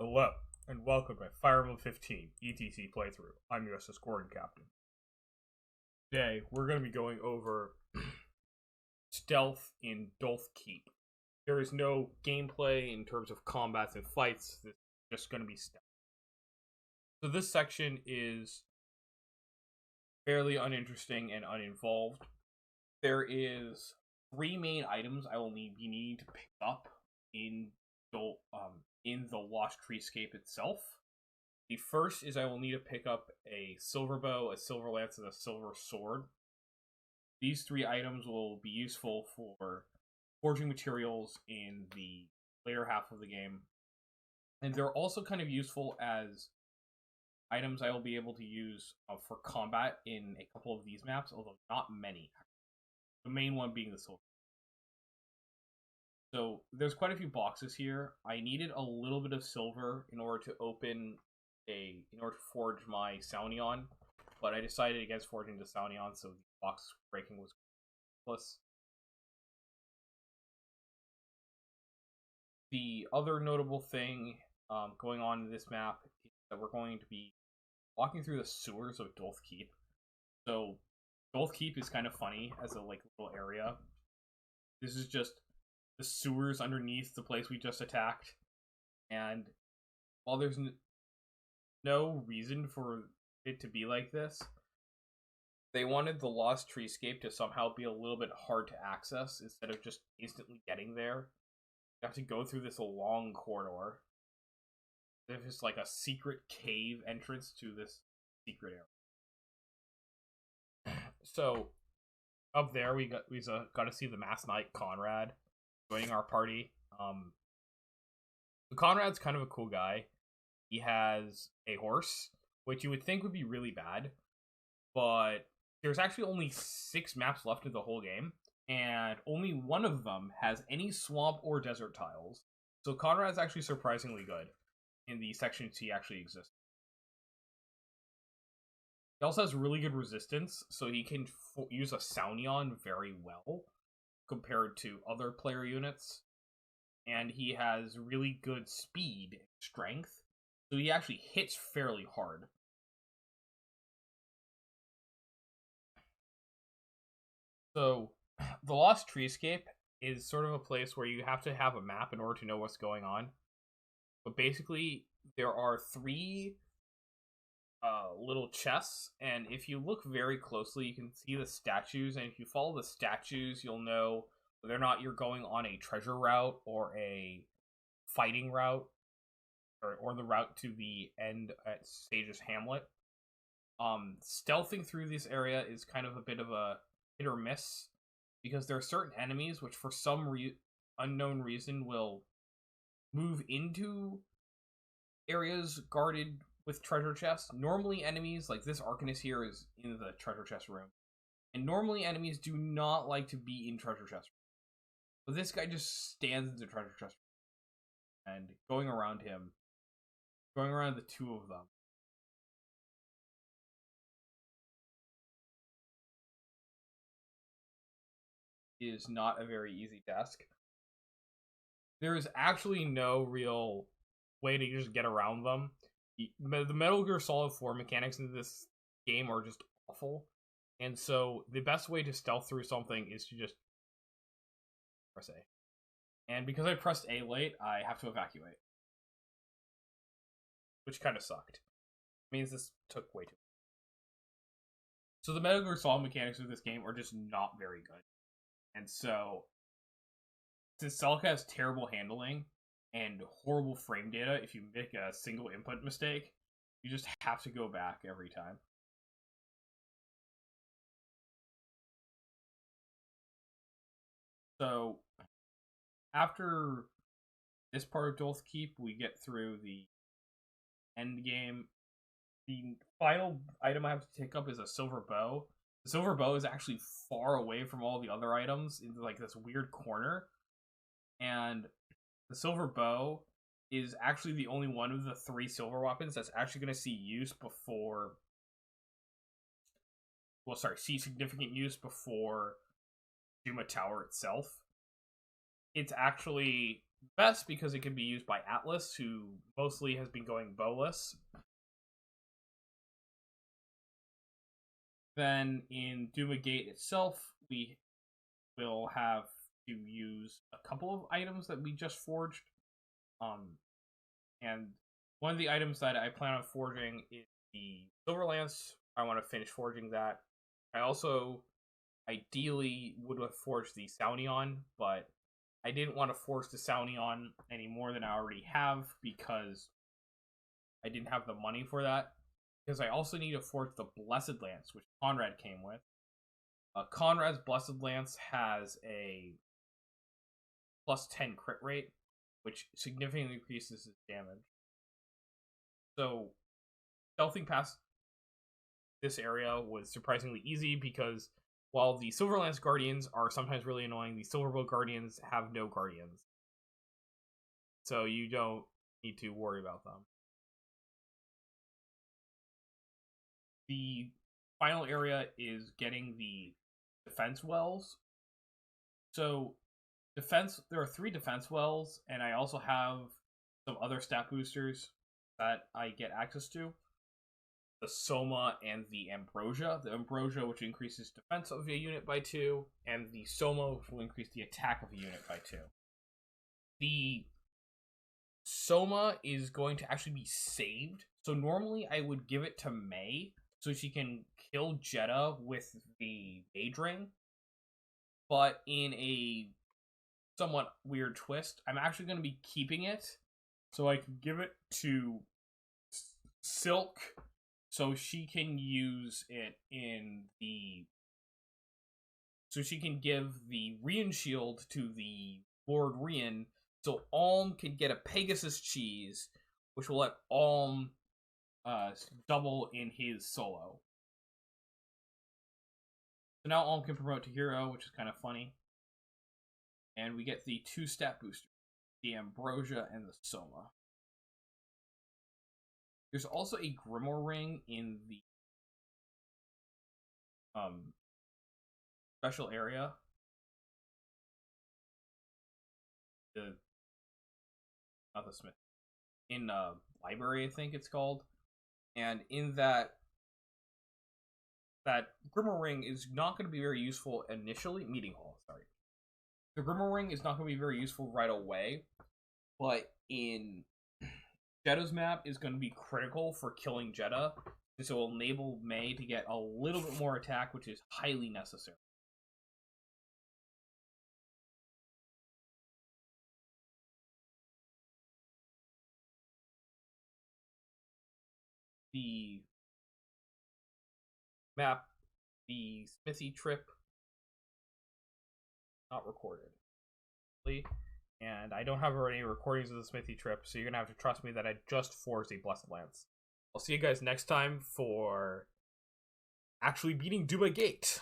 Hello, and welcome to Fire Emblem 15 ETC playthrough. I'm USS Gordon Captain. Today, we're going to be going over stealth in Dolth Keep. There is no gameplay in terms of combats and fights. This is just going to be stealth. So this section is fairly uninteresting and uninvolved. There is 3 main items I will be needing to pick up in the Lost Treescape itself. The first is I will need to pick up a silver bow, a silver lance, and a silver sword. These 3 items will be useful for forging materials in the later half of the game. And they're also kind of useful as items I will be able to use for combat in a couple of these maps, although not many. The main one being the silver. So there's quite a few boxes here. I needed a little bit of silver in order to forge my Saunion, but I decided against forging the Saunion, so the box breaking was plus. The other notable thing going on in this map is that we're going to be walking through the sewers of Dolth Keep. So Dolth Keep is kind of funny as a little area. This is just the sewers underneath the place we just attacked, and while there's no reason for it to be like this, they wanted the Lost Treescape to somehow be a little bit hard to access instead of just instantly getting there. You have to go through this long corridor. There's just like a secret cave entrance to this secret area. So up there we got to see the Mass Knight Conrad joining our party. So Conrad's kind of a cool guy. He has a horse, which you would think would be really bad, but there's actually only 6 maps left in the whole game, and only one of them has any swamp or desert tiles. So Conrad's actually surprisingly good in the sections he actually exists. He also has really good resistance, so he can use a Saunion very well compared to other player units, and he has really good speed and strength, so he actually hits fairly hard. So the Lost Treescape is sort of a place where you have to have a map in order to know what's going on, but basically there are 3 little chests, and if you look very closely you can see the statues, and if you follow the statues you'll know whether or not you're going on a treasure route or a fighting route, or the route to the end at Sage's Hamlet. Stealthing through this area is kind of a bit of a hit or miss, because there are certain enemies which for some unknown reason will move into areas guarded with treasure chests. Normally enemies, like this Arcanist here, is in the treasure chest room, and normally enemies do not like to be in treasure chest room. But this guy just stands in the treasure chest room, and going around the 2 of them, is not a very easy task. There is actually no real way to just get around them. The Metal Gear Solid 4 mechanics in this game are just awful, and so the best way to stealth through something is to just press A. And because I pressed A late, I have to evacuate, which kind of sucked. It means this took way too long. So the Metal Gear Solid mechanics of this game are just not very good. And so, since Celica has terrible handling and horrible frame data, if you make a single input mistake, you just have to go back every time. So, after this part of Dolth Keep, we get through the end game. The final item I have to take up is a silver bow. The silver bow is actually far away from all the other items in like this weird corner, and the silver bow is actually the only one of the 3 silver weapons that's actually going to see use before, see significant use before Duma Tower itself. It's actually best because it can be used by Atlas, who mostly has been going bowless. Then in Duma Gate itself, we will have to use a couple of items that we just forged. And one of the items that I plan on forging is the Silver Lance. I want to finish forging that. I also ideally would have forged the Saunion, but I didn't want to forge the Saunion any more than I already have because I didn't have the money for that. Because I also need to forge the Blessed Lance, which Conrad came with. Conrad's Blessed Lance has a plus 10 crit rate, which significantly increases its damage. So, stealthing past this area was surprisingly easy because while the Silver Lance Guardians are sometimes really annoying, the Silverbow Guardians have no Guardians. So you don't need to worry about them. The final area is getting the defense wells. So there are 3 defense wells, and I also have some other stat boosters that I get access to. The Soma and the Ambrosia. The Ambrosia, which increases defense of a unit by 2, and the Soma, which will increase the attack of a unit by 2. The Soma is going to actually be saved. So normally I would give it to May so she can kill Jeddah with the Mage Ring. But in a somewhat weird twist, I'm actually going to be keeping it so I can give it to Silk so she can use it in the... So she can give the Rian shield to the Lord Rian, so Alm can get a Pegasus cheese, which will let Alm double in his solo. So now Alm can promote to hero, which is kind of funny. And we get the 2 stat boosters, the Ambrosia and the Soma. There's also a Grimoire ring in the special area. Not the Smith. In library, I think it's called. And in that Grimoire ring is not going to be very useful initially. Meeting hall, sorry. The Grimoire ring is not going to be very useful right away, but in Jeddah's map is going to be critical for killing Jeddah, and so it will enable May to get a little bit more attack, which is highly necessary. The map, the Smithy trip, not recorded. And I don't have any recordings of the Smithy trip, so you're going to have to trust me that I just forged a Blessed Lance. I'll see you guys next time for actually beating Duma Gate.